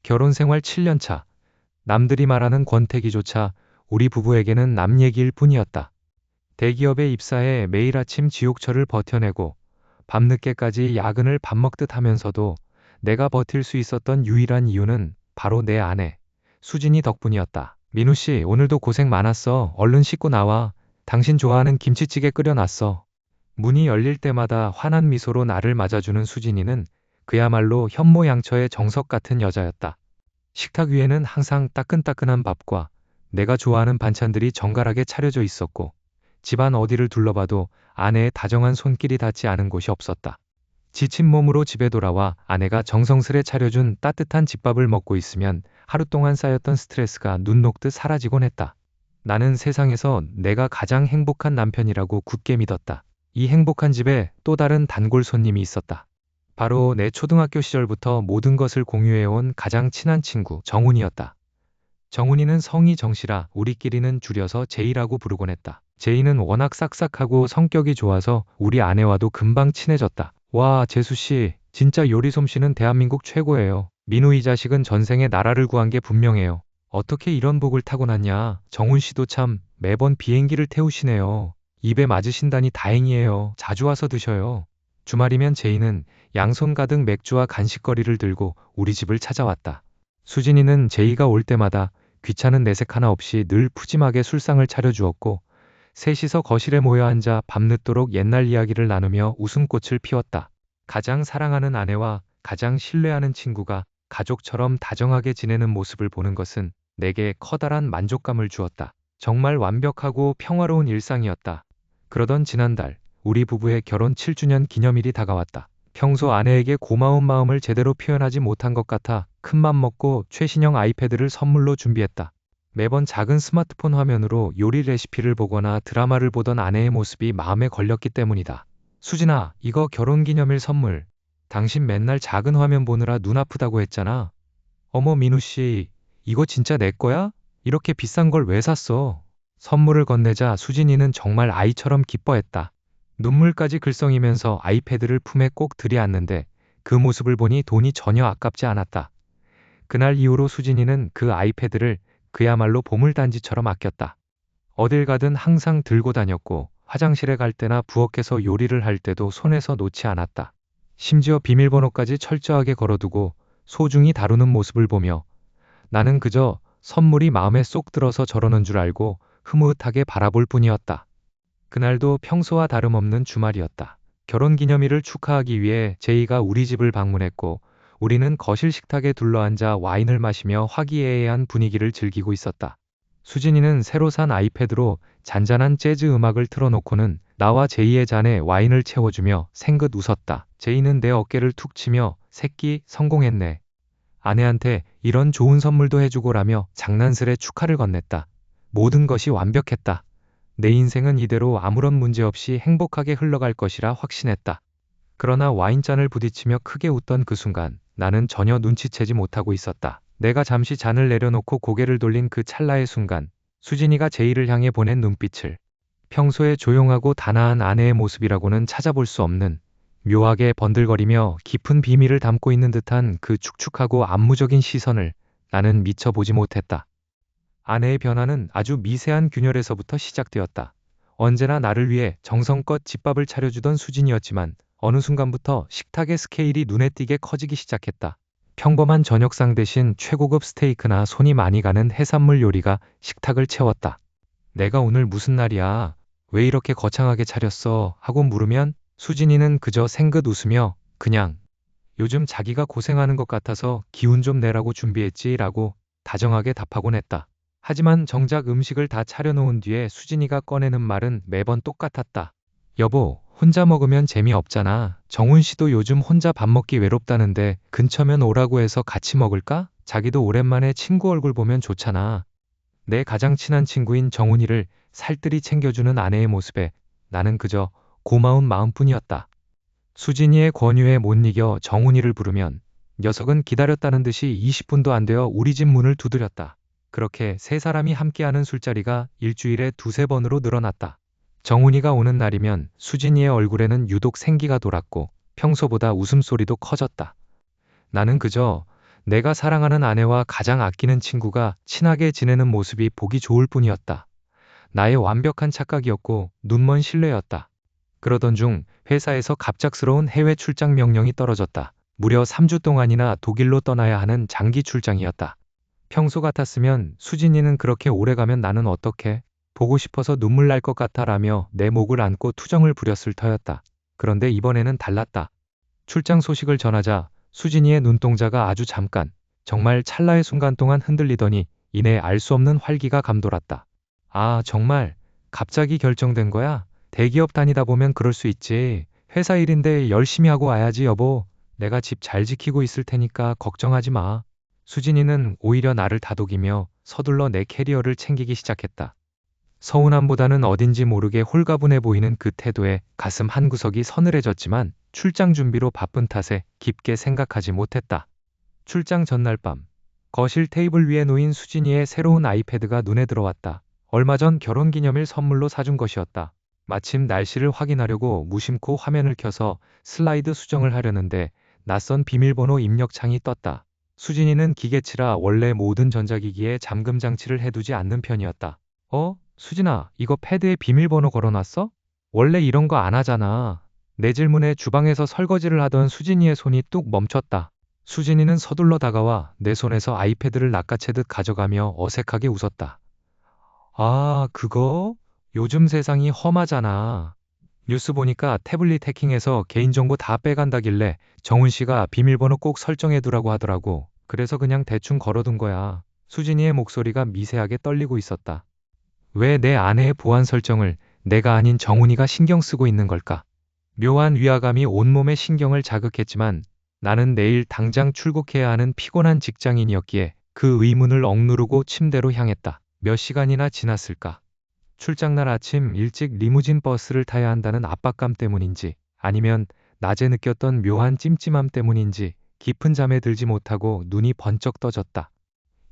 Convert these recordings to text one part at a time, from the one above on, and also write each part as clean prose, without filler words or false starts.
결혼 생활 7년 차. 남들이 말하는 권태기조차 우리 부부에게는 남 얘기일 뿐이었다. 대기업에 입사해 매일 아침 지옥철을 버텨내고 밤늦게까지 야근을 밥 먹듯 하면서도 내가 버틸 수 있었던 유일한 이유는 바로 내 아내, 수진이 덕분이었다. 민우 씨, 오늘도 고생 많았어. 얼른 씻고 나와. 당신 좋아하는 김치찌개 끓여놨어. 문이 열릴 때마다 환한 미소로 나를 맞아주는 수진이는 그야말로 현모양처의 정석 같은 여자였다. 식탁 위에는 항상 따끈따끈한 밥과 내가 좋아하는 반찬들이 정갈하게 차려져 있었고, 집안 어디를 둘러봐도 아내의 다정한 손길이 닿지 않은 곳이 없었다. 지친 몸으로 집에 돌아와 아내가 정성스레 차려준 따뜻한 집밥을 먹고 있으면 하루 동안 쌓였던 스트레스가 눈 녹듯 사라지곤 했다. 나는 세상에서 내가 가장 행복한 남편이라고 굳게 믿었다. 이 행복한 집에 또 다른 단골 손님이 있었다. 바로 내 초등학교 시절부터 모든 것을 공유해온 가장 친한 친구 정훈이었다. 정훈이는 성이 정씨라 우리끼리는 줄여서 제이라고 부르곤 했다. 제이는 워낙 싹싹하고 성격이 좋아서 우리 아내와도 금방 친해졌다. 와, 재수씨, 진짜 요리 솜씨는 대한민국 최고예요. 민우 이 자식은 전생에 나라를 구한 게 분명해요. 어떻게 이런 복을 타고났냐. 정훈씨도 참 매번 비행기를 태우시네요. 입에 맞으신다니 다행이에요. 자주 와서 드셔요. 주말이면 제이는 양손 가득 맥주와 간식거리를 들고 우리 집을 찾아왔다. 수진이는 제이가 올 때마다 귀찮은 내색 하나 없이 늘 푸짐하게 술상을 차려주었고, 셋이서 거실에 모여 앉아 밤늦도록 옛날 이야기를 나누며 웃음꽃을 피웠다. 가장 사랑하는 아내와 가장 신뢰하는 친구가 가족처럼 다정하게 지내는 모습을 보는 것은 내게 커다란 만족감을 주었다. 정말 완벽하고 평화로운 일상이었다. 그러던 지난달, 우리 부부의 결혼 7주년 기념일이 다가왔다. 평소 아내에게 고마운 마음을 제대로 표현하지 못한 것 같아 큰맘 먹고 최신형 아이패드를 선물로 준비했다. 매번 작은 스마트폰 화면으로 요리 레시피를 보거나 드라마를 보던 아내의 모습이 마음에 걸렸기 때문이다. 수진아, 이거 결혼기념일 선물. 당신 맨날 작은 화면 보느라 눈 아프다고 했잖아. 어머 민우씨, 이거 진짜 내 거야? 이렇게 비싼 걸 왜 샀어? 선물을 건네자 수진이는 정말 아이처럼 기뻐했다. 눈물까지 글썽이면서 아이패드를 품에 꼭 들이안는데 그 모습을 보니 돈이 전혀 아깝지 않았다. 그날 이후로 수진이는 그 아이패드를 그야말로 보물단지처럼 아꼈다. 어딜 가든 항상 들고 다녔고 화장실에 갈 때나 부엌에서 요리를 할 때도 손에서 놓지 않았다. 심지어 비밀번호까지 철저하게 걸어두고 소중히 다루는 모습을 보며 나는 그저 선물이 마음에 쏙 들어서 저러는 줄 알고 흐뭇하게 바라볼 뿐이었다. 그날도 평소와 다름없는 주말이었다. 결혼기념일을 축하하기 위해 제이가 우리 집을 방문했고 우리는 거실 식탁에 둘러앉아 와인을 마시며 화기애애한 분위기를 즐기고 있었다. 수진이는 새로 산 아이패드로 잔잔한 재즈 음악을 틀어놓고는 나와 제이의 잔에 와인을 채워주며 생긋 웃었다. 제이는 내 어깨를 툭 치며 새끼 성공했네. 아내한테 이런 좋은 선물도 해주고라며 장난스레 축하를 건넸다. 모든 것이 완벽했다. 내 인생은 이대로 아무런 문제 없이 행복하게 흘러갈 것이라 확신했다. 그러나 와인잔을 부딪히며 크게 웃던 그 순간 나는 전혀 눈치채지 못하고 있었다. 내가 잠시 잔을 내려놓고 고개를 돌린 그 찰나의 순간 수진이가 제이를 향해 보낸 눈빛을 평소에 조용하고 단아한 아내의 모습이라고는 찾아볼 수 없는 묘하게 번들거리며 깊은 비밀을 담고 있는 듯한 그 축축하고 안무적인 시선을 나는 미처 보지 못했다. 아내의 변화는 아주 미세한 균열에서부터 시작되었다. 언제나 나를 위해 정성껏 집밥을 차려주던 수진이었지만 어느 순간부터 식탁의 스케일이 눈에 띄게 커지기 시작했다. 평범한 저녁상 대신 최고급 스테이크나 손이 많이 가는 해산물 요리가 식탁을 채웠다. 내가 오늘 무슨 날이야? 왜 이렇게 거창하게 차렸어? 하고 물으면 수진이는 그저 생긋 웃으며 그냥 요즘 자기가 고생하는 것 같아서 기운 좀 내라고 준비했지 라고 다정하게 답하곤 했다. 하지만 정작 음식을 다 차려놓은 뒤에 수진이가 꺼내는 말은 매번 똑같았다. 여보, 혼자 먹으면 재미없잖아. 정훈 씨도 요즘 혼자 밥 먹기 외롭다는데 근처면 오라고 해서 같이 먹을까? 자기도 오랜만에 친구 얼굴 보면 좋잖아. 내 가장 친한 친구인 정훈이를 살뜰히 챙겨주는 아내의 모습에 나는 그저 고마운 마음뿐이었다. 수진이의 권유에 못 이겨 정훈이를 부르면 녀석은 기다렸다는 듯이 20분도 안 되어 우리 집 문을 두드렸다. 그렇게 세 사람이 함께하는 술자리가 일주일에 두세 번으로 늘어났다. 정훈이가 오는 날이면 수진이의 얼굴에는 유독 생기가 돌았고 평소보다 웃음소리도 커졌다. 나는 그저 내가 사랑하는 아내와 가장 아끼는 친구가 친하게 지내는 모습이 보기 좋을 뿐이었다. 나의 완벽한 착각이었고 눈먼 신뢰였다. 그러던 중 회사에서 갑작스러운 해외 출장 명령이 떨어졌다. 무려 3주 동안이나 독일로 떠나야 하는 장기 출장이었다. 평소 같았으면 수진이는 그렇게 오래 가면 나는 어떡해? 보고 싶어서 눈물 날 것 같아 라며 내 목을 안고 투정을 부렸을 터였다. 그런데 이번에는 달랐다. 출장 소식을 전하자 수진이의 눈동자가 아주 잠깐, 정말 찰나의 순간 동안 흔들리더니 이내 알 수 없는 활기가 감돌았다. 아, 정말 갑자기 결정된 거야? 대기업 다니다 보면 그럴 수 있지. 회사 일인데 열심히 하고 와야지 여보. 내가 집 잘 지키고 있을 테니까 걱정하지 마. 수진이는 오히려 나를 다독이며 서둘러 내 캐리어를 챙기기 시작했다. 서운함보다는 어딘지 모르게 홀가분해 보이는 그 태도에 가슴 한구석이 서늘해졌지만 출장 준비로 바쁜 탓에 깊게 생각하지 못했다. 출장 전날 밤, 거실 테이블 위에 놓인 수진이의 새로운 아이패드가 눈에 들어왔다. 얼마 전 결혼기념일 선물로 사준 것이었다. 마침 날씨를 확인하려고 무심코 화면을 켜서 슬라이드 수정을 하려는데 낯선 비밀번호 입력창이 떴다. 수진이는 기계치라 원래 모든 전자기기에 잠금 장치를 해두지 않는 편이었다. 수진아, 이거 패드에 비밀번호 걸어놨어? 원래 이런 거 안 하잖아. 내 질문에 주방에서 설거지를 하던 수진이의 손이 뚝 멈췄다. 수진이는 서둘러 다가와 내 손에서 아이패드를 낚아채듯 가져가며 어색하게 웃었다. 아, 그거? 요즘 세상이 험하잖아. 뉴스 보니까 태블릿 해킹해서 개인정보 다 빼간다길래 정훈 씨가 비밀번호 꼭 설정해두라고 하더라고. 그래서 그냥 대충 걸어둔 거야. 수진이의 목소리가 미세하게 떨리고 있었다. 왜 내 아내의 보안 설정을 내가 아닌 정훈이가 신경 쓰고 있는 걸까? 묘한 위화감이 온몸의 신경을 자극했지만 나는 내일 당장 출국해야 하는 피곤한 직장인이었기에 그 의문을 억누르고 침대로 향했다. 몇 시간이나 지났을까? 출장날 아침 일찍 리무진 버스를 타야 한다는 압박감 때문인지 아니면 낮에 느꼈던 묘한 찜찜함 때문인지 깊은 잠에 들지 못하고 눈이 번쩍 떠졌다.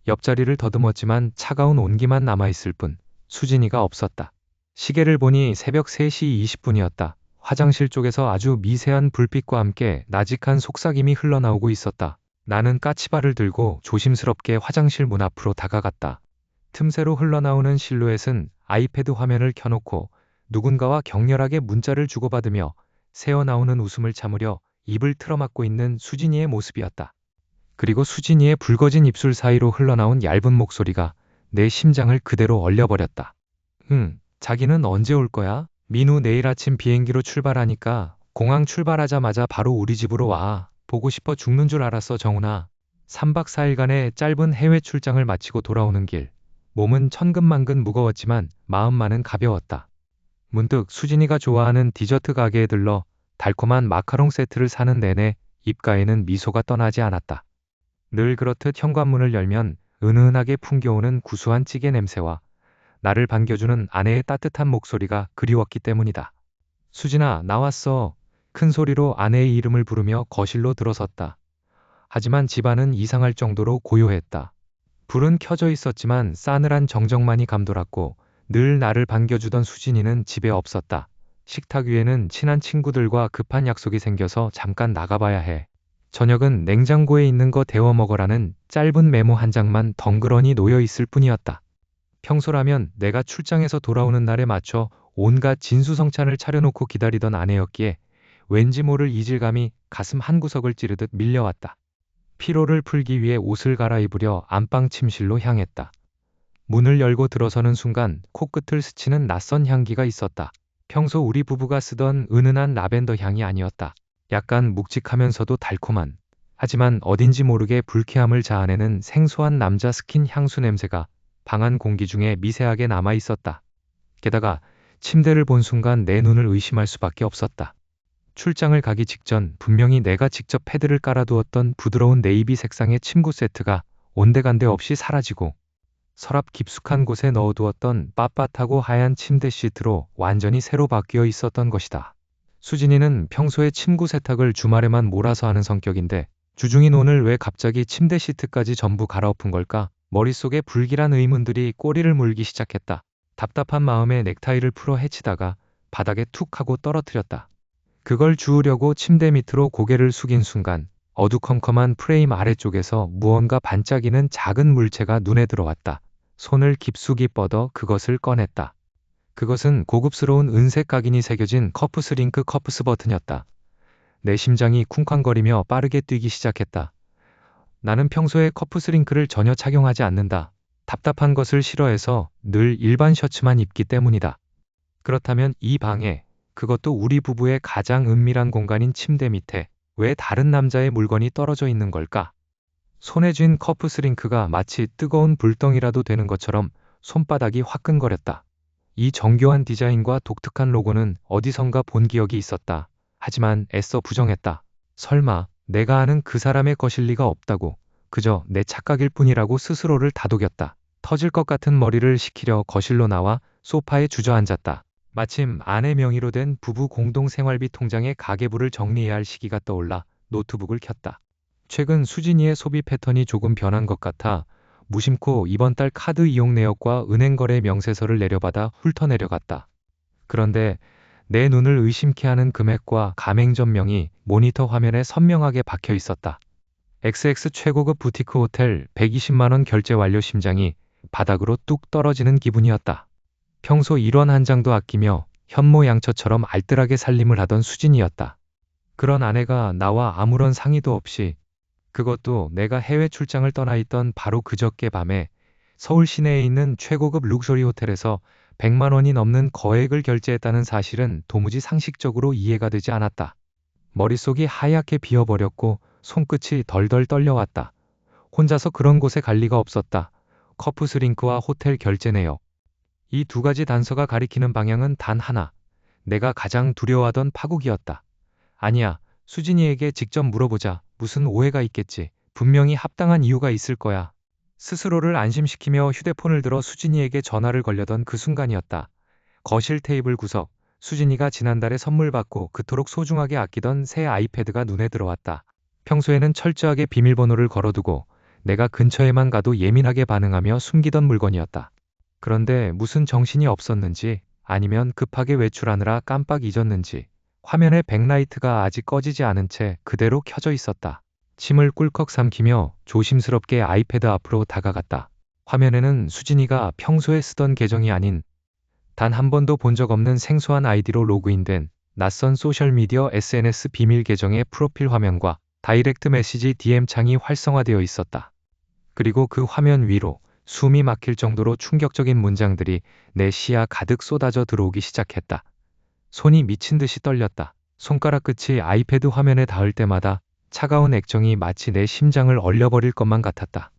옆자리를 더듬었지만 차가운 온기만 남아있을 뿐 수진이가 없었다. 시계를 보니 새벽 3시 20분이었다. 화장실 쪽에서 아주 미세한 불빛과 함께 나직한 속삭임이 흘러나오고 있었다. 나는 까치발을 들고 조심스럽게 화장실 문 앞으로 다가갔다. 틈새로 흘러나오는 실루엣은 아이패드 화면을 켜놓고 누군가와 격렬하게 문자를 주고받으며 새어나오는 웃음을 참으려 입을 틀어막고 있는 수진이의 모습이었다. 그리고 수진이의 붉어진 입술 사이로 흘러나온 얇은 목소리가 내 심장을 그대로 얼려버렸다. 자기는 언제 올 거야? 민우 내일 아침 비행기로 출발하니까 공항 출발하자마자 바로 우리 집으로 와. 보고 싶어 죽는 줄 알았어, 정훈아. 3박 4일간의 짧은 해외 출장을 마치고 돌아오는 길. 몸은 천근만근 무거웠지만 마음만은 가벼웠다. 문득 수진이가 좋아하는 디저트 가게에 들러 달콤한 마카롱 세트를 사는 내내 입가에는 미소가 떠나지 않았다. 늘 그렇듯 현관문을 열면 은은하게 풍겨오는 구수한 찌개 냄새와 나를 반겨주는 아내의 따뜻한 목소리가 그리웠기 때문이다. 수진아, 나왔어. 큰 소리로 아내의 이름을 부르며 거실로 들어섰다. 하지만 집안은 이상할 정도로 고요했다. 불은 켜져 있었지만 싸늘한 정적만이 감돌았고 늘 나를 반겨주던 수진이는 집에 없었다. 식탁 위에는 친한 친구들과 급한 약속이 생겨서 잠깐 나가봐야 해. 저녁은 냉장고에 있는 거 데워 먹으라는 짧은 메모 한 장만 덩그러니 놓여 있을 뿐이었다. 평소라면 내가 출장에서 돌아오는 날에 맞춰 온갖 진수성찬을 차려놓고 기다리던 아내였기에 왠지 모를 이질감이 가슴 한구석을 찌르듯 밀려왔다. 피로를 풀기 위해 옷을 갈아입으려 안방 침실로 향했다. 문을 열고 들어서는 순간 코끝을 스치는 낯선 향기가 있었다. 평소 우리 부부가 쓰던 은은한 라벤더 향이 아니었다. 약간 묵직하면서도 달콤한, 하지만 어딘지 모르게 불쾌함을 자아내는 생소한 남자 스킨 향수 냄새가 방 안 공기 중에 미세하게 남아 있었다. 게다가 침대를 본 순간 내 눈을 의심할 수밖에 없었다. 출장을 가기 직전 분명히 내가 직접 패드를 깔아두었던 부드러운 네이비 색상의 침구 세트가 온데간데 없이 사라지고 서랍 깊숙한 곳에 넣어두었던 빳빳하고 하얀 침대 시트로 완전히 새로 바뀌어 있었던 것이다. 수진이는 평소에 침구 세탁을 주말에만 몰아서 하는 성격인데 주중인 오늘 왜 갑자기 침대 시트까지 전부 갈아엎은 걸까? 머릿속에 불길한 의문들이 꼬리를 물기 시작했다. 답답한 마음에 넥타이를 풀어 헤치다가 바닥에 툭 하고 떨어뜨렸다. 그걸 주우려고 침대 밑으로 고개를 숙인 순간 어두컴컴한 프레임 아래쪽에서 무언가 반짝이는 작은 물체가 눈에 들어왔다. 손을 깊숙이 뻗어 그것을 꺼냈다. 그것은 고급스러운 은색 각인이 새겨진 커프스링크 커프스 버튼이었다. 내 심장이 쿵쾅거리며 빠르게 뛰기 시작했다. 나는 평소에 커프스링크를 전혀 착용하지 않는다. 답답한 것을 싫어해서 늘 일반 셔츠만 입기 때문이다. 그렇다면 이 방에, 그것도 우리 부부의 가장 은밀한 공간인 침대 밑에 왜 다른 남자의 물건이 떨어져 있는 걸까? 손에 쥔 커프스링크가 마치 뜨거운 불덩이라도 되는 것처럼 손바닥이 화끈거렸다. 이 정교한 디자인과 독특한 로고는 어디선가 본 기억이 있었다. 하지만 애써 부정했다. 설마 내가 아는 그 사람의 것일 리가 없다고. 그저 내 착각일 뿐이라고 스스로를 다독였다. 터질 것 같은 머리를 식히려 거실로 나와 소파에 주저앉았다. 마침 아내 명의로 된 부부 공동생활비 통장의 가계부를 정리해야 할 시기가 떠올라 노트북을 켰다. 최근 수진이의 소비 패턴이 조금 변한 것 같아 무심코 이번 달 카드 이용 내역과 은행 거래 명세서를 내려받아 훑어내려갔다. 그런데 내 눈을 의심케 하는 금액과 가맹점명이 모니터 화면에 선명하게 박혀 있었다. XX 최고급 부티크 호텔 120만 원 결제 완료. 심장이 바닥으로 뚝 떨어지는 기분이었다. 평소 1원 한 장도 아끼며 현모양처처럼 알뜰하게 살림을 하던 수진이었다. 그런 아내가 나와 아무런 상의도 없이, 그것도 내가 해외 출장을 떠나 있던 바로 그저께 밤에 서울 시내에 있는 최고급 룩소리 호텔에서 100만 원이 넘는 거액을 결제했다는 사실은 도무지 상식적으로 이해가 되지 않았다. 머릿속이 하얗게 비어버렸고 손끝이 덜덜 떨려왔다. 혼자서 그런 곳에 갈 리가 없었다. 커프스링크와 호텔 결제 내역. 이 두 가지 단서가 가리키는 방향은 단 하나. 내가 가장 두려워하던 파국이었다. 아니야, 수진이에게 직접 물어보자. 무슨 오해가 있겠지. 분명히 합당한 이유가 있을 거야. 스스로를 안심시키며 휴대폰을 들어 수진이에게 전화를 걸려던 그 순간이었다. 거실 테이블 구석. 수진이가 지난달에 선물 받고 그토록 소중하게 아끼던 새 아이패드가 눈에 들어왔다. 평소에는 철저하게 비밀번호를 걸어두고 내가 근처에만 가도 예민하게 반응하며 숨기던 물건이었다. 그런데 무슨 정신이 없었는지, 아니면 급하게 외출하느라 깜빡 잊었는지 화면에 백라이트가 아직 꺼지지 않은 채 그대로 켜져 있었다. 침을 꿀꺽 삼키며 조심스럽게 아이패드 앞으로 다가갔다. 화면에는 수진이가 평소에 쓰던 계정이 아닌 단 한 번도 본 적 없는 생소한 아이디로 로그인된 낯선 소셜미디어 SNS 비밀 계정의 프로필 화면과 다이렉트 메시지 DM 창이 활성화되어 있었다. 그리고 그 화면 위로 숨이 막힐 정도로 충격적인 문장들이 내 시야 가득 쏟아져 들어오기 시작했다. 손이 미친 듯이 떨렸다. 손가락 끝이 아이패드 화면에 닿을 때마다 차가운 액정이 마치 내 심장을 얼려버릴 것만 같았다.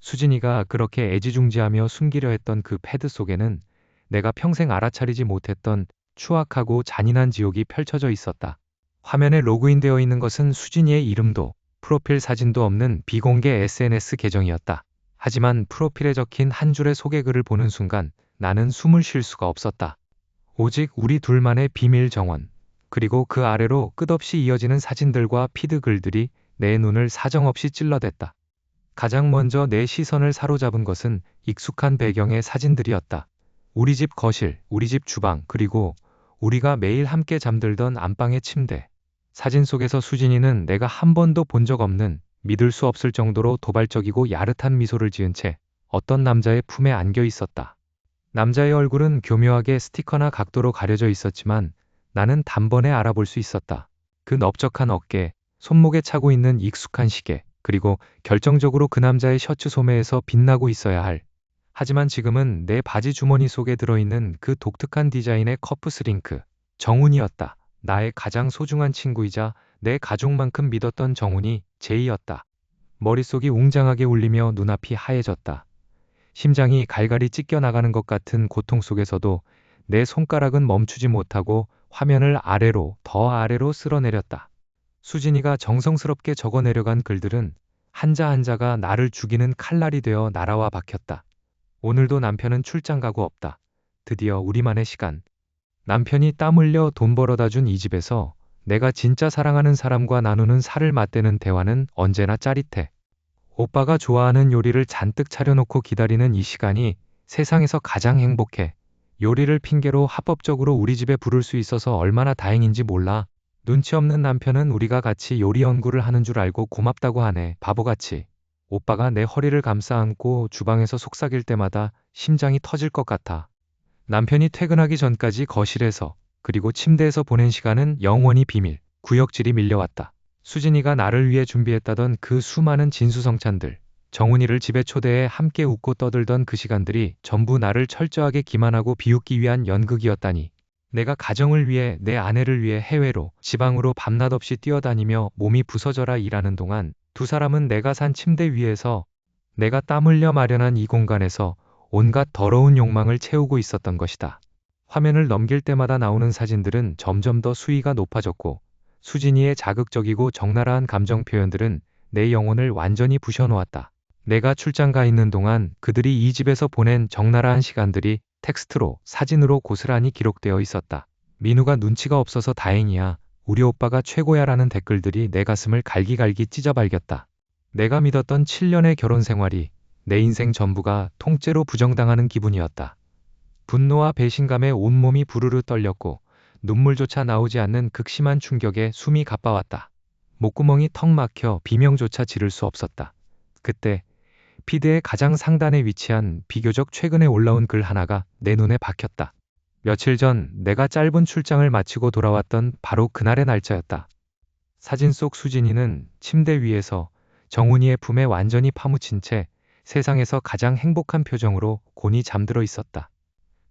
수진이가 그렇게 애지중지하며 숨기려 했던 그 패드 속에는 내가 평생 알아차리지 못했던 추악하고 잔인한 지옥이 펼쳐져 있었다. 화면에 로그인되어 있는 것은 수진이의 이름도 프로필 사진도 없는 비공개 SNS 계정이었다. 하지만 프로필에 적힌 한 줄의 소개글을 보는 순간 나는 숨을 쉴 수가 없었다. 오직 우리 둘만의 비밀 정원. 그리고 그 아래로 끝없이 이어지는 사진들과 피드 글들이 내 눈을 사정없이 찔러댔다. 가장 먼저 내 시선을 사로잡은 것은 익숙한 배경의 사진들이었다. 우리 집 거실, 우리 집 주방, 그리고 우리가 매일 함께 잠들던 안방의 침대. 사진 속에서 수진이는 내가 한 번도 본 적 없는, 믿을 수 없을 정도로 도발적이고 야릇한 미소를 지은 채 어떤 남자의 품에 안겨 있었다. 남자의 얼굴은 교묘하게 스티커나 각도로 가려져 있었지만 나는 단번에 알아볼 수 있었다. 그 넓적한 어깨, 손목에 차고 있는 익숙한 시계, 그리고 결정적으로 그 남자의 셔츠 소매에서 빛나고 있어야 할, 하지만 지금은 내 바지 주머니 속에 들어있는 그 독특한 디자인의 커프스링크, 정훈이었다. 나의 가장 소중한 친구이자 내 가족만큼 믿었던 정훈이 제이였다. 머릿속이 웅장하게 울리며 눈앞이 하얘졌다. 심장이 갈갈이 찢겨나가는 것 같은 고통 속에서도 내 손가락은 멈추지 못하고 화면을 아래로, 더 아래로 쓸어내렸다. 수진이가 정성스럽게 적어내려간 글들은 한자 한자가 나를 죽이는 칼날이 되어 날아와 박혔다. 오늘도 남편은 출장 가고 없다. 드디어 우리만의 시간. 남편이 땀 흘려 돈 벌어다 준 이 집에서 내가 진짜 사랑하는 사람과 나누는 살을 맞대는 대화는 언제나 짜릿해. 오빠가 좋아하는 요리를 잔뜩 차려놓고 기다리는 이 시간이 세상에서 가장 행복해. 요리를 핑계로 합법적으로 우리 집에 부를 수 있어서 얼마나 다행인지 몰라. 눈치 없는 남편은 우리가 같이 요리 연구를 하는 줄 알고 고맙다고 하네. 바보같이. 오빠가 내 허리를 감싸 안고 주방에서 속삭일 때마다 심장이 터질 것 같아. 남편이 퇴근하기 전까지 거실에서 그리고 침대에서 보낸 시간은 영원히 비밀, 구역질이 밀려왔다. 수진이가 나를 위해 준비했다던 그 수많은 진수성찬들, 정훈이를 집에 초대해 함께 웃고 떠들던 그 시간들이 전부 나를 철저하게 기만하고 비웃기 위한 연극이었다니. 내가 가정을 위해 내 아내를 위해 해외로, 지방으로 밤낮 없이 뛰어다니며 몸이 부서져라 일하는 동안 두 사람은 내가 산 침대 위에서 내가 땀 흘려 마련한 이 공간에서 온갖 더러운 욕망을 채우고 있었던 것이다. 화면을 넘길 때마다 나오는 사진들은 점점 더 수위가 높아졌고 수진이의 자극적이고 적나라한 감정 표현들은 내 영혼을 완전히 부셔놓았다. 내가 출장 가 있는 동안 그들이 이 집에서 보낸 적나라한 시간들이 텍스트로, 사진으로 고스란히 기록되어 있었다. 민우가 눈치가 없어서 다행이야. 우리 오빠가 최고야라는 댓글들이 내 가슴을 갈기갈기 찢어발겼다. 내가 믿었던 7년의 결혼 생활이 내 인생 전부가 통째로 부정당하는 기분이었다. 분노와 배신감에 온몸이 부르르 떨렸고 눈물조차 나오지 않는 극심한 충격에 숨이 가빠왔다. 목구멍이 턱 막혀 비명조차 지를 수 없었다. 그때 피드의 가장 상단에 위치한 비교적 최근에 올라온 글 하나가 내 눈에 박혔다. 며칠 전 내가 짧은 출장을 마치고 돌아왔던 바로 그날의 날짜였다. 사진 속 수진이는 침대 위에서 정훈이의 품에 완전히 파묻힌 채 세상에서 가장 행복한 표정으로 곤히 잠들어 있었다.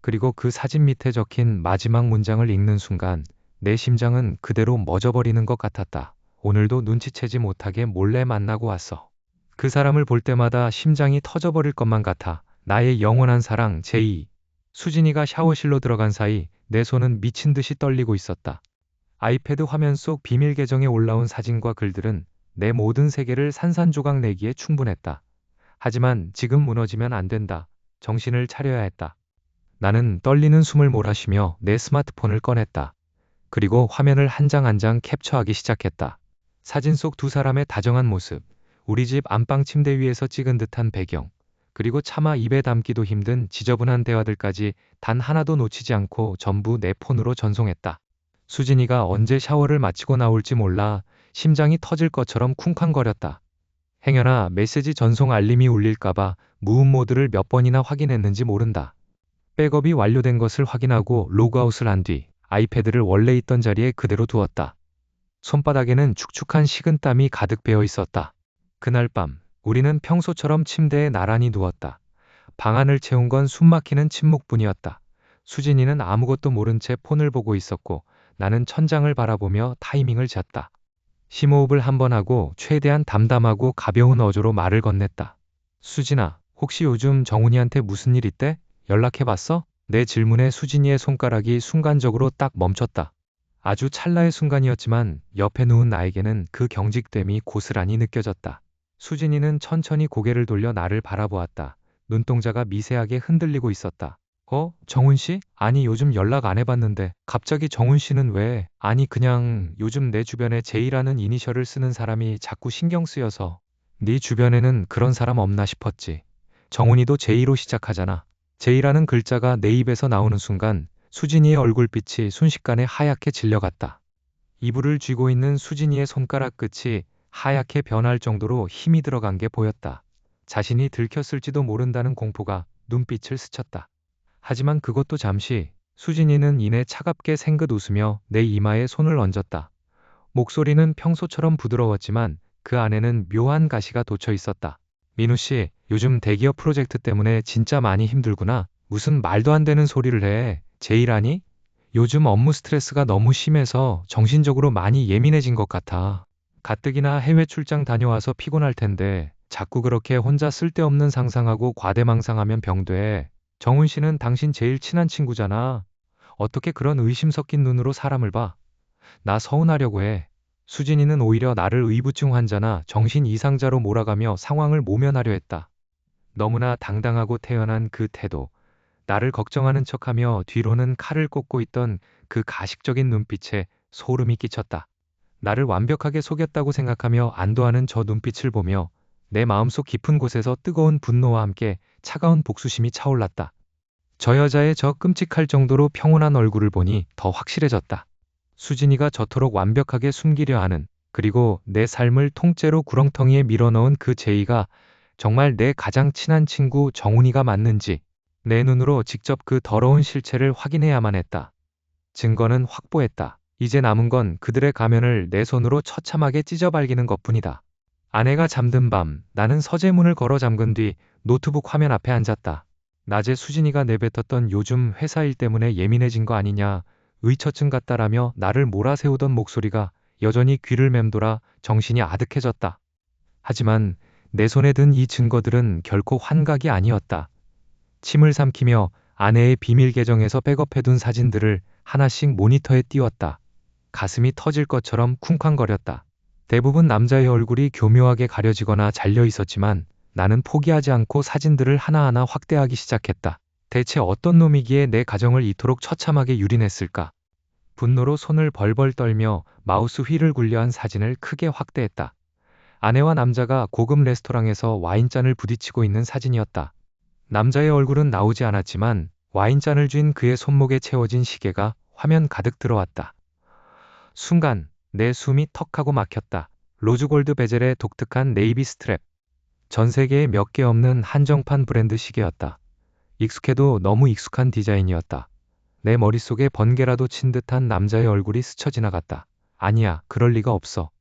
그리고 그 사진 밑에 적힌 마지막 문장을 읽는 순간 내 심장은 그대로 멎어버리는 것 같았다. 오늘도 눈치채지 못하게 몰래 만나고 왔어. 그 사람을 볼 때마다 심장이 터져버릴 것만 같아. 나의 영원한 사랑 제이. 수진이가 샤워실로 들어간 사이 내 손은 미친 듯이 떨리고 있었다. 아이패드 화면 속 비밀 계정에 올라온 사진과 글들은 내 모든 세계를 산산조각 내기에 충분했다. 하지만 지금 무너지면 안 된다. 정신을 차려야 했다. 나는 떨리는 숨을 몰아쉬며 내 스마트폰을 꺼냈다. 그리고 화면을 한 장 한 장 캡처하기 시작했다. 사진 속 두 사람의 다정한 모습, 우리 집 안방 침대 위에서 찍은 듯한 배경, 그리고 차마 입에 담기도 힘든 지저분한 대화들까지 단 하나도 놓치지 않고 전부 내 폰으로 전송했다. 수진이가 언제 샤워를 마치고 나올지 몰라 심장이 터질 것처럼 쿵쾅거렸다. 행여나 메시지 전송 알림이 울릴까봐 무음 모드를 몇 번이나 확인했는지 모른다. 백업이 완료된 것을 확인하고 로그아웃을 한 뒤 아이패드를 원래 있던 자리에 그대로 두었다. 손바닥에는 축축한 식은땀이 가득 배어 있었다. 그날 밤 우리는 평소처럼 침대에 나란히 누웠다. 방안을 채운 건 숨막히는 침묵뿐이었다. 수진이는 아무것도 모른 채 폰을 보고 있었고 나는 천장을 바라보며 타이밍을 잤다. 심호흡을 한 번 하고 최대한 담담하고 가벼운 어조로 말을 건넸다. 수진아, 혹시 요즘 정훈이한테 무슨 일 있대? 연락해봤어? 내 질문에 수진이의 손가락이 순간적으로 딱 멈췄다. 아주 찰나의 순간이었지만 옆에 누운 나에게는 그 경직됨이 고스란히 느껴졌다. 수진이는 천천히 고개를 돌려 나를 바라보았다. 눈동자가 미세하게 흔들리고 있었다. 정훈 씨? 아니 요즘 연락 안 해봤는데 갑자기 정훈 씨는 왜? 아니 그냥 요즘 내 주변에 제이라는 이니셜을 쓰는 사람이 자꾸 신경 쓰여서. 네 주변에는 그런 사람 없나 싶었지. 정훈이도 제이로 시작하잖아. 제이라는 글자가 내 입에서 나오는 순간 수진이의 얼굴빛이 순식간에 하얗게 질려갔다. 이불을 쥐고 있는 수진이의 손가락 끝이 하얗게 변할 정도로 힘이 들어간 게 보였다. 자신이 들켰을지도 모른다는 공포가 눈빛을 스쳤다. 하지만 그것도 잠시. 수진이는 이내 차갑게 생긋 웃으며 내 이마에 손을 얹었다. 목소리는 평소처럼 부드러웠지만 그 안에는 묘한 가시가 돋쳐 있었다. 민우 씨, 요즘 대기업 프로젝트 때문에 진짜 많이 힘들구나. 무슨 말도 안 되는 소리를 해. 제이라니? 요즘 업무 스트레스가 너무 심해서 정신적으로 많이 예민해진 것 같아. 가뜩이나 해외 출장 다녀와서 피곤할 텐데 자꾸 그렇게 혼자 쓸데없는 상상하고 과대망상하면 병돼. 정훈 씨는 당신 제일 친한 친구잖아. 어떻게 그런 의심 섞인 눈으로 사람을 봐. 나 서운하려고 해. 수진이는 오히려 나를 의부증 환자나 정신 이상자로 몰아가며 상황을 모면하려 했다. 너무나 당당하고 태연한 그 태도, 나를 걱정하는 척하며 뒤로는 칼을 꽂고 있던 그 가식적인 눈빛에 소름이 끼쳤다. 나를 완벽하게 속였다고 생각하며 안도하는 저 눈빛을 보며 내 마음속 깊은 곳에서 뜨거운 분노와 함께 차가운 복수심이 차올랐다. 저 여자의 저 끔찍할 정도로 평온한 얼굴을 보니 더 확실해졌다. 수진이가 저토록 완벽하게 숨기려 하는, 그리고 내 삶을 통째로 구렁텅이에 밀어넣은 그 제이가 정말 내 가장 친한 친구 정훈이가 맞는지 내 눈으로 직접 그 더러운 실체를 확인해야만 했다. 증거는 확보했다. 이제 남은 건 그들의 가면을 내 손으로 처참하게 찢어 발기는 것뿐이다. 아내가 잠든 밤, 나는 서재문을 걸어 잠근 뒤 노트북 화면 앞에 앉았다. 낮에 수진이가 내뱉었던 "요즘 회사 일 때문에 예민해진 거 아니냐, 의처증 같다라며 나를 몰아세우던 목소리가 여전히 귀를 맴돌아 정신이 아득해졌다. 하지만 내 손에 든 이 증거들은 결코 환각이 아니었다. 침을 삼키며 아내의 비밀 계정에서 백업해둔 사진들을 하나씩 모니터에 띄웠다. 가슴이 터질 것처럼 쿵쾅거렸다. 대부분 남자의 얼굴이 교묘하게 가려지거나 잘려 있었지만 나는 포기하지 않고 사진들을 하나하나 확대하기 시작했다. 대체 어떤 놈이기에 내 가정을 이토록 처참하게 유린했을까? 분노로 손을 벌벌 떨며 마우스 휠을 굴려한 사진을 크게 확대했다. 아내와 남자가 고급 레스토랑에서 와인잔을 부딪히고 있는 사진이었다. 남자의 얼굴은 나오지 않았지만 와인잔을 쥔 그의 손목에 채워진 시계가 화면 가득 들어왔다. 순간 내 숨이 턱하고 막혔다. 로즈골드 베젤의 독특한 네이비 스트랩. 전 세계에 몇 개 없는 한정판 브랜드 시계였다. 익숙해도 너무 익숙한 디자인이었다. 내 머릿속에 번개라도 친 듯한 남자의 얼굴이 스쳐 지나갔다. 아니야, 그럴 리가 없어.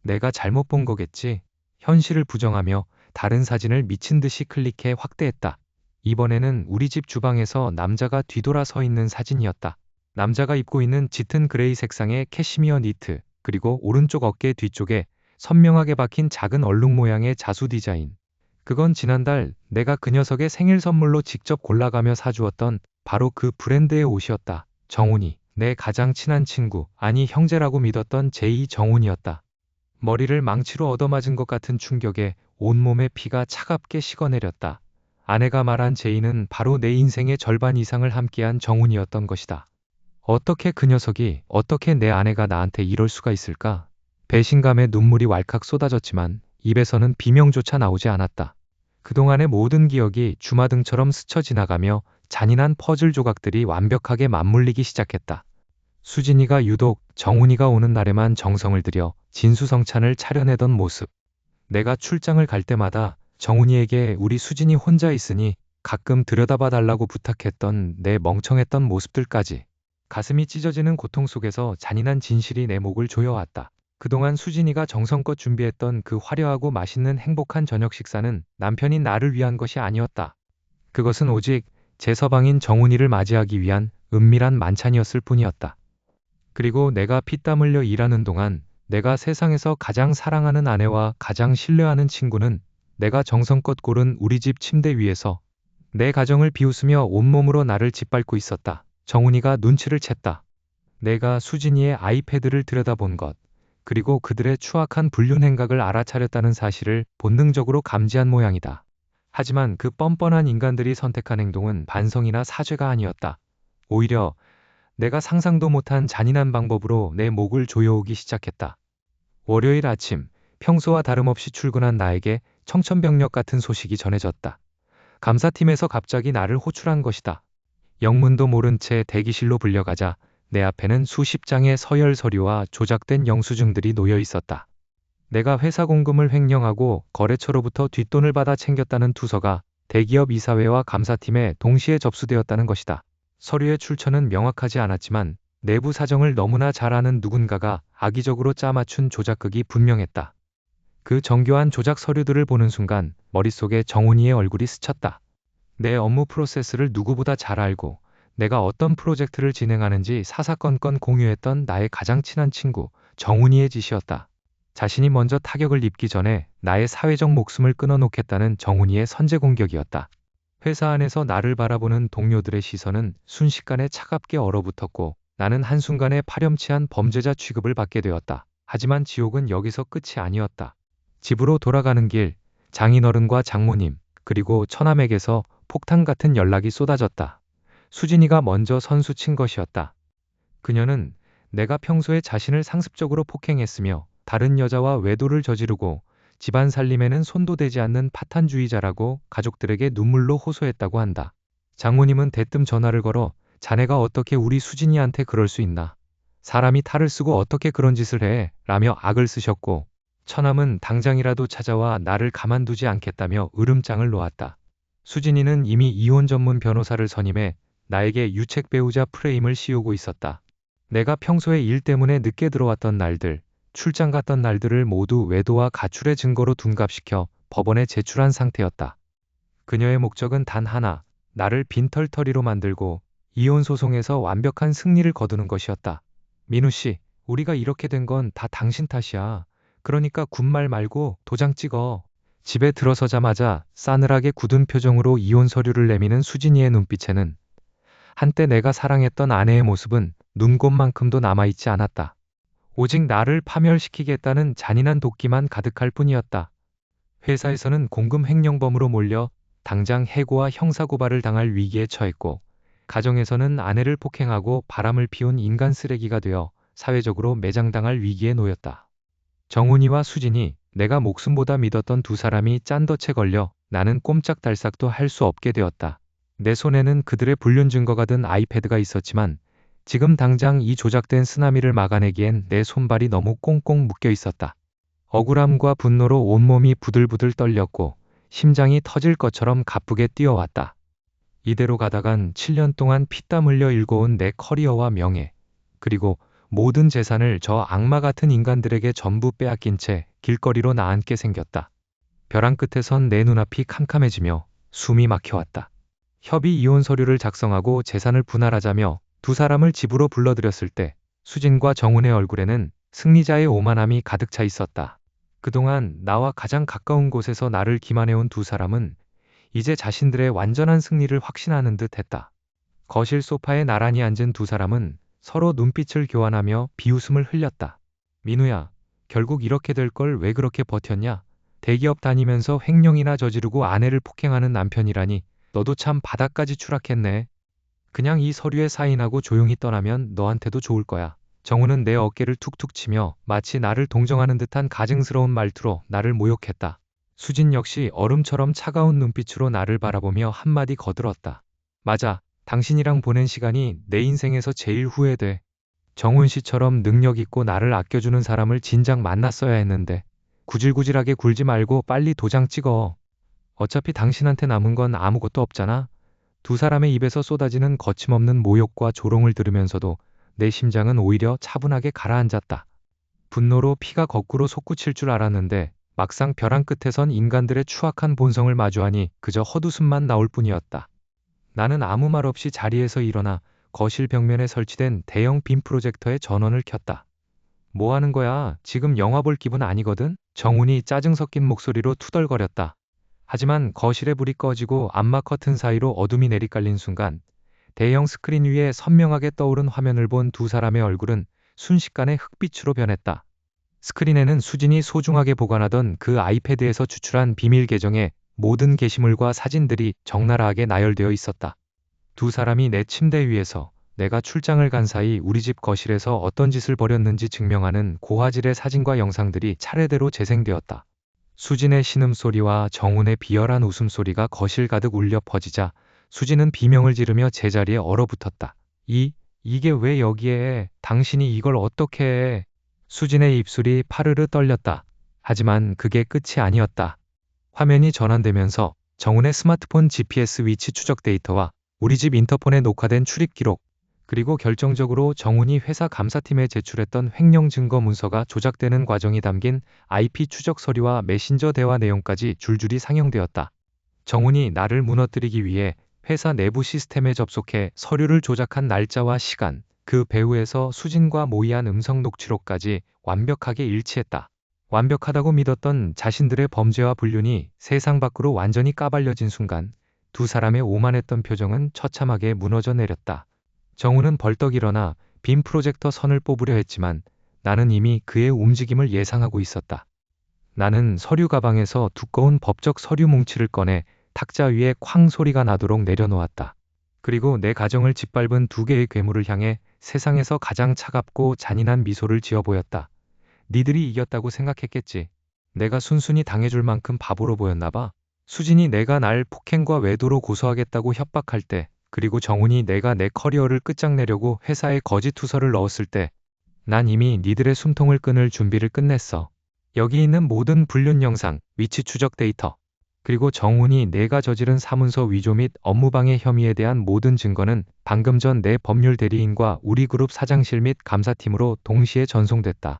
내가 잘못 본 거겠지. 현실을 부정하며 다른 사진을 미친 듯이 클릭해 확대했다. 이번에는 우리 집 주방에서 남자가 뒤돌아 서 있는 사진이었다. 남자가 입고 있는 짙은 그레이 색상의 캐시미어 니트, 그리고 오른쪽 어깨 뒤쪽에 선명하게 박힌 작은 얼룩 모양의 자수 디자인. 그건 지난달 내가 그 녀석의 생일 선물로 직접 골라가며 사주었던 바로 그 브랜드의 옷이었다. 정훈이, 내 가장 친한 친구, 아니 형제라고 믿었던 제2 정훈이었다. 머리를 망치로 얻어맞은 것 같은 충격에 온몸에 피가 차갑게 식어내렸다. 아내가 말한 제이는 바로 내 인생의 절반 이상을 함께한 정훈이었던 것이다. 어떻게 그 녀석이, 어떻게 내 아내가 나한테 이럴 수가 있을까? 배신감에 눈물이 왈칵 쏟아졌지만 입에서는 비명조차 나오지 않았다. 그동안의 모든 기억이 주마등처럼 스쳐 지나가며 잔인한 퍼즐 조각들이 완벽하게 맞물리기 시작했다. 수진이가 유독 정훈이가 오는 날에만 정성을 들여 진수성찬을 차려내던 모습. 내가 출장을 갈 때마다 정훈이에게 우리 수진이 혼자 있으니 가끔 들여다봐 달라고 부탁했던 내 멍청했던 모습들까지. 가슴이 찢어지는 고통 속에서 잔인한 진실이 내 목을 조여왔다. 그동안 수진이가 정성껏 준비했던 그 화려하고 맛있는 행복한 저녁 식사는 남편인 나를 위한 것이 아니었다. 그것은 오직 제 서방인 정훈이를 맞이하기 위한 은밀한 만찬이었을 뿐이었다. 그리고 내가 피땀 흘려 일하는 동안 내가 세상에서 가장 사랑하는 아내와 가장 신뢰하는 친구는 내가 정성껏 고른 우리 집 침대 위에서 내 가정을 비웃으며 온몸으로 나를 짓밟고 있었다. 정훈이가 눈치를 챘다. 내가 수진이의 아이패드를 들여다본 것, 그리고 그들의 추악한 불륜 행각을 알아차렸다는 사실을 본능적으로 감지한 모양이다. 하지만 그 뻔뻔한 인간들이 선택한 행동은 반성이나 사죄가 아니었다. 오히려 내가 상상도 못한 잔인한 방법으로 내 목을 조여오기 시작했다. 월요일 아침, 평소와 다름없이 출근한 나에게 청천벽력 같은 소식이 전해졌다. 감사팀에서 갑자기 나를 호출한 것이다. 영문도 모른 채 대기실로 불려가자 내 앞에는 수십 장의 서열 서류와 조작된 영수증들이 놓여 있었다. 내가 회사 공금을 횡령하고 거래처로부터 뒷돈을 받아 챙겼다는 투서가 대기업 이사회와 감사팀에 동시에 접수되었다는 것이다. 서류의 출처는 명확하지 않았지만 내부 사정을 너무나 잘 아는 누군가가 악의적으로 짜맞춘 조작극이 분명했다. 그 정교한 조작 서류들을 보는 순간 머릿속에 정훈이의 얼굴이 스쳤다. 내 업무 프로세스를 누구보다 잘 알고 내가 어떤 프로젝트를 진행하는지 사사건건 공유했던 나의 가장 친한 친구 정훈이의 짓이었다. 자신이 먼저 타격을 입기 전에 나의 사회적 목숨을 끊어놓겠다는 정훈이의 선제 공격이었다. 회사 안에서 나를 바라보는 동료들의 시선은 순식간에 차갑게 얼어붙었고 나는 한순간에 파렴치한 범죄자 취급을 받게 되었다. 하지만 지옥은 여기서 끝이 아니었다. 집으로 돌아가는 길, 장인어른과 장모님, 그리고 처남에게서 폭탄 같은 연락이 쏟아졌다. 수진이가 먼저 선수친 것이었다. 그녀는 내가 평소에 자신을 상습적으로 폭행했으며 다른 여자와 외도를 저지르고 집안 살림에는 손도 대지 않는 파탄주의자라고 가족들에게 눈물로 호소했다고 한다. 장모님은 대뜸 전화를 걸어 자네가 어떻게 우리 수진이한테 그럴 수 있나? 사람이 탈을 쓰고 어떻게 그런 짓을 해? 라며 악을 쓰셨고, 처남은 당장이라도 찾아와 나를 가만두지 않겠다며 으름장을 놓았다. 수진이는 이미 이혼 전문 변호사를 선임해 나에게 유책 배우자 프레임을 씌우고 있었다. 내가 평소에 일 때문에 늦게 들어왔던 날들, 출장 갔던 날들을 모두 외도와 가출의 증거로 둔갑시켜 법원에 제출한 상태였다. 그녀의 목적은 단 하나, 나를 빈털터리로 만들고 이혼 소송에서 완벽한 승리를 거두는 것이었다. 민우 씨, 우리가 이렇게 된 건 다 당신 탓이야. 그러니까 군말 말고 도장 찍어. 집에 들어서자마자 싸늘하게 굳은 표정으로 이혼 서류를 내미는 수진이의 눈빛에는 한때 내가 사랑했던 아내의 모습은 눈곱만큼도 남아있지 않았다. 오직 나를 파멸시키겠다는 잔인한 도끼만 가득할 뿐이었다. 회사에서는 공금 횡령범으로 몰려 당장 해고와 형사고발을 당할 위기에 처했고, 가정에서는 아내를 폭행하고 바람을 피운 인간 쓰레기가 되어 사회적으로 매장당할 위기에 놓였다. 정훈이와 수진이, 내가 목숨보다 믿었던 두 사람이 짠덫에 걸려 나는 꼼짝달싹도 할 수 없게 되었다. 내 손에는 그들의 불륜 증거가 든 아이패드가 있었지만 지금 당장 이 조작된 쓰나미를 막아내기엔 내 손발이 너무 꽁꽁 묶여 있었다. 억울함과 분노로 온몸이 부들부들 떨렸고 심장이 터질 것처럼 가쁘게 뛰어왔다. 이대로 가다간 7년 동안 피땀 흘려 일궈온 내 커리어와 명예, 그리고 모든 재산을 저 악마 같은 인간들에게 전부 빼앗긴 채 길거리로 나앉게 생겼다. 벼랑 끝에 선 내 눈앞이 캄캄해지며 숨이 막혀왔다. 협의 이혼 서류를 작성하고 재산을 분할하자며 두 사람을 집으로 불러들였을 때 수진과 정훈의 얼굴에는 승리자의 오만함이 가득 차 있었다. 그동안 나와 가장 가까운 곳에서 나를 기만해온 두 사람은 이제 자신들의 완전한 승리를 확신하는 듯 했다. 거실 소파에 나란히 앉은 두 사람은 서로 눈빛을 교환하며 비웃음을 흘렸다. 민우야, 결국 이렇게 될 걸 왜 그렇게 버텼냐? 대기업 다니면서 횡령이나 저지르고 아내를 폭행하는 남편이라니 너도 참 바닥까지 추락했네. 그냥 이 서류에 사인하고 조용히 떠나면 너한테도 좋을 거야. 정우는 내 어깨를 툭툭 치며 마치 나를 동정하는 듯한 가증스러운 말투로 나를 모욕했다. 수진 역시 얼음처럼 차가운 눈빛으로 나를 바라보며 한마디 거들었다. 맞아, 당신이랑 보낸 시간이 내 인생에서 제일 후회돼. 정훈 씨처럼 능력 있고 나를 아껴주는 사람을 진작 만났어야 했는데 구질구질하게 굴지 말고 빨리 도장 찍어. 어차피 당신한테 남은 건 아무것도 없잖아. 두 사람의 입에서 쏟아지는 거침없는 모욕과 조롱을 들으면서도 내 심장은 오히려 차분하게 가라앉았다. 분노로 피가 거꾸로 솟구칠 줄 알았는데 막상 벼랑 끝에 선 인간들의 추악한 본성을 마주하니 그저 헛웃음만 나올 뿐이었다. 나는 아무 말 없이 자리에서 일어나 거실 벽면에 설치된 대형 빔 프로젝터에 전원을 켰다. 뭐 하는 거야? 지금 영화 볼 기분 아니거든? 정훈이 짜증 섞인 목소리로 투덜거렸다. 하지만 거실의 불이 꺼지고 암막 커튼 사이로 어둠이 내리깔린 순간 대형 스크린 위에 선명하게 떠오른 화면을 본 두 사람의 얼굴은 순식간에 흑빛으로 변했다. 스크린에는 수진이 소중하게 보관하던 그 아이패드에서 추출한 비밀 계정의 모든 게시물과 사진들이 적나라하게 나열되어 있었다. 두 사람이 내 침대 위에서 내가 출장을 간 사이 우리 집 거실에서 어떤 짓을 벌였는지 증명하는 고화질의 사진과 영상들이 차례대로 재생되었다. 수진의 신음소리와 정훈의 비열한 웃음소리가 거실 가득 울려 퍼지자 수진은 비명을 지르며 제자리에 얼어붙었다. 이게 왜 여기에? 당신이 이걸 어떻게 해? 수진의 입술이 파르르 떨렸다. 하지만 그게 끝이 아니었다. 화면이 전환되면서 정훈의 스마트폰 GPS 위치 추적 데이터와 우리 집 인터폰에 녹화된 출입 기록, 그리고 결정적으로 정훈이 회사 감사팀에 제출했던 횡령 증거 문서가 조작되는 과정이 담긴 IP 추적 서류와 메신저 대화 내용까지 줄줄이 상영되었다. 정훈이 나를 무너뜨리기 위해 회사 내부 시스템에 접속해 서류를 조작한 날짜와 시간, 그 배후에서 수진과 모의한 음성 녹취록까지 완벽하게 일치했다. 완벽하다고 믿었던 자신들의 범죄와 불륜이 세상 밖으로 완전히 까발려진 순간 두 사람의 오만했던 표정은 처참하게 무너져 내렸다. 정훈은 벌떡 일어나 빔 프로젝터 선을 뽑으려 했지만 나는 이미 그의 움직임을 예상하고 있었다. 나는 서류 가방에서 두꺼운 법적 서류 뭉치를 꺼내 탁자 위에 쾅 소리가 나도록 내려놓았다. 그리고 내 가정을 짓밟은 두 개의 괴물을 향해 세상에서 가장 차갑고 잔인한 미소를 지어 보였다. 니들이 이겼다고 생각했겠지. 내가 순순히 당해줄 만큼 바보로 보였나 봐. 수진이 내가 날 폭행과 외도로 고소하겠다고 협박할 때, 그리고 정훈이 내가 내 커리어를 끝장내려고 회사에 거짓 투서를 넣었을 때 난 이미 니들의 숨통을 끊을 준비를 끝냈어. 여기 있는 모든 불륜 영상, 위치 추적 데이터, 그리고 정훈이 내가 저지른 사문서 위조 및 업무방해 혐의에 대한 모든 증거는 방금 전 내 법률 대리인과 우리 그룹 사장실 및 감사팀으로 동시에 전송됐다.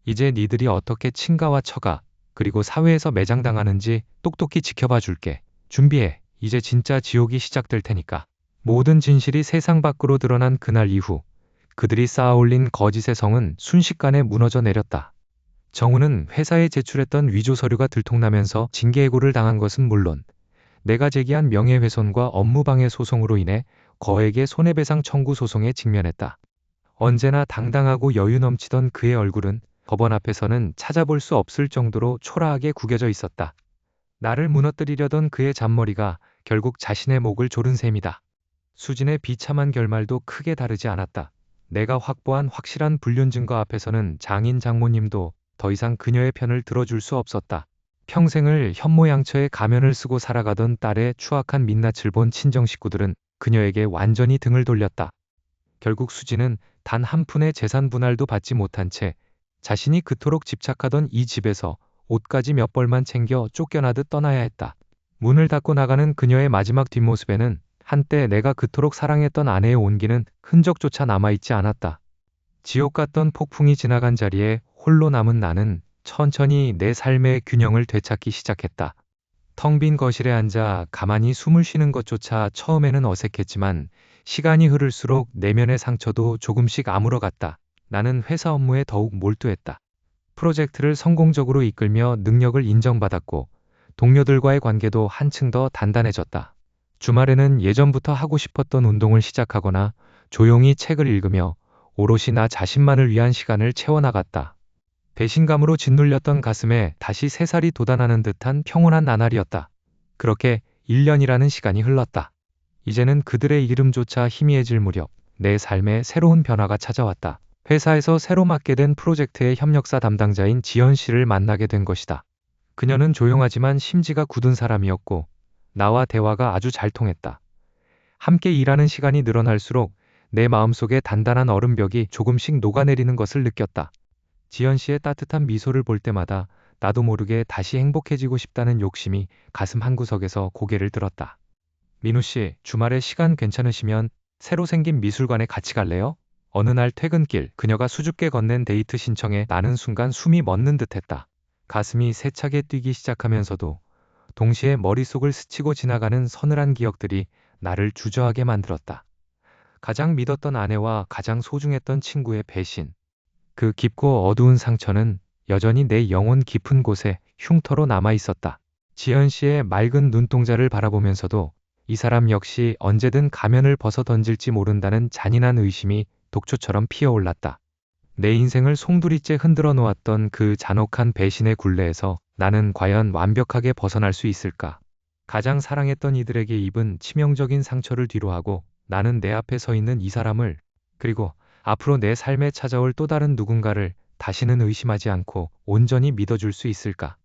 이제 니들이 어떻게 친가와 처가, 그리고 사회에서 매장당하는지 똑똑히 지켜봐 줄게. 준비해. 이제 진짜 지옥이 시작될 테니까. 모든 진실이 세상 밖으로 드러난 그날 이후 그들이 쌓아올린 거짓의 성은 순식간에 무너져 내렸다. 정우는 회사에 제출했던 위조 서류가 들통나면서 징계해고를 당한 것은 물론 내가 제기한 명예훼손과 업무방해 소송으로 인해 거액의 손해배상 청구 소송에 직면했다. 언제나 당당하고 여유 넘치던 그의 얼굴은 법원 앞에서는 찾아볼 수 없을 정도로 초라하게 구겨져 있었다. 나를 무너뜨리려던 그의 잔머리가 결국 자신의 목을 조른 셈이다. 수진의 비참한 결말도 크게 다르지 않았다. 내가 확보한 확실한 불륜 증거 앞에서는 장인 장모님도 더 이상 그녀의 편을 들어줄 수 없었다. 평생을 현모양처의 가면을 쓰고 살아가던 딸의 추악한 민낯을 본 친정 식구들은 그녀에게 완전히 등을 돌렸다. 결국 수진은 단 한 푼의 재산 분할도 받지 못한 채 자신이 그토록 집착하던 이 집에서 옷까지 몇 벌만 챙겨 쫓겨나듯 떠나야 했다. 문을 닫고 나가는 그녀의 마지막 뒷모습에는 한때 내가 그토록 사랑했던 아내의 온기는 흔적조차 남아있지 않았다. 지옥 같던 폭풍이 지나간 자리에 홀로 남은 나는 천천히 내 삶의 균형을 되찾기 시작했다. 텅 빈 거실에 앉아 가만히 숨을 쉬는 것조차 처음에는 어색했지만 시간이 흐를수록 내면의 상처도 조금씩 아물어갔다. 나는 회사 업무에 더욱 몰두했다. 프로젝트를 성공적으로 이끌며 능력을 인정받았고 동료들과의 관계도 한층 더 단단해졌다. 주말에는 예전부터 하고 싶었던 운동을 시작하거나 조용히 책을 읽으며 오롯이 나 자신만을 위한 시간을 채워나갔다. 배신감으로 짓눌렸던 가슴에 다시 새살이 돋아나는 듯한 평온한 나날이었다. 그렇게 1년이라는 시간이 흘렀다. 이제는 그들의 이름조차 희미해질 무렵 내 삶에 새로운 변화가 찾아왔다. 회사에서 새로 맡게 된 프로젝트의 협력사 담당자인 지연 씨를 만나게 된 것이다. 그녀는 조용하지만 심지가 굳은 사람이었고 나와 대화가 아주 잘 통했다. 함께 일하는 시간이 늘어날수록 내 마음속에 단단한 얼음벽이 조금씩 녹아내리는 것을 느꼈다. 지연 씨의 따뜻한 미소를 볼 때마다 나도 모르게 다시 행복해지고 싶다는 욕심이 가슴 한구석에서 고개를 들었다. 민우 씨, 주말에 시간 괜찮으시면 새로 생긴 미술관에 같이 갈래요? 어느 날 퇴근길 그녀가 수줍게 건넨 데이트 신청에 나는 순간 숨이 멎는 듯했다. 가슴이 세차게 뛰기 시작하면서도 동시에 머릿속을 스치고 지나가는 서늘한 기억들이 나를 주저하게 만들었다. 가장 믿었던 아내와 가장 소중했던 친구의 배신. 그 깊고 어두운 상처는 여전히 내 영혼 깊은 곳에 흉터로 남아 있었다. 지연 씨의 맑은 눈동자를 바라보면서도 이 사람 역시 언제든 가면을 벗어 던질지 모른다는 잔인한 의심이 독초처럼 피어올랐다. 내 인생을 송두리째 흔들어 놓았던 그 잔혹한 배신의 굴레에서 나는 과연 완벽하게 벗어날 수 있을까? 가장 사랑했던 이들에게 입은 치명적인 상처를 뒤로하고 나는 내 앞에 서 있는 이 사람을, 그리고 앞으로 내 삶에 찾아올 또 다른 누군가를 다시는 의심하지 않고 온전히 믿어줄 수 있을까?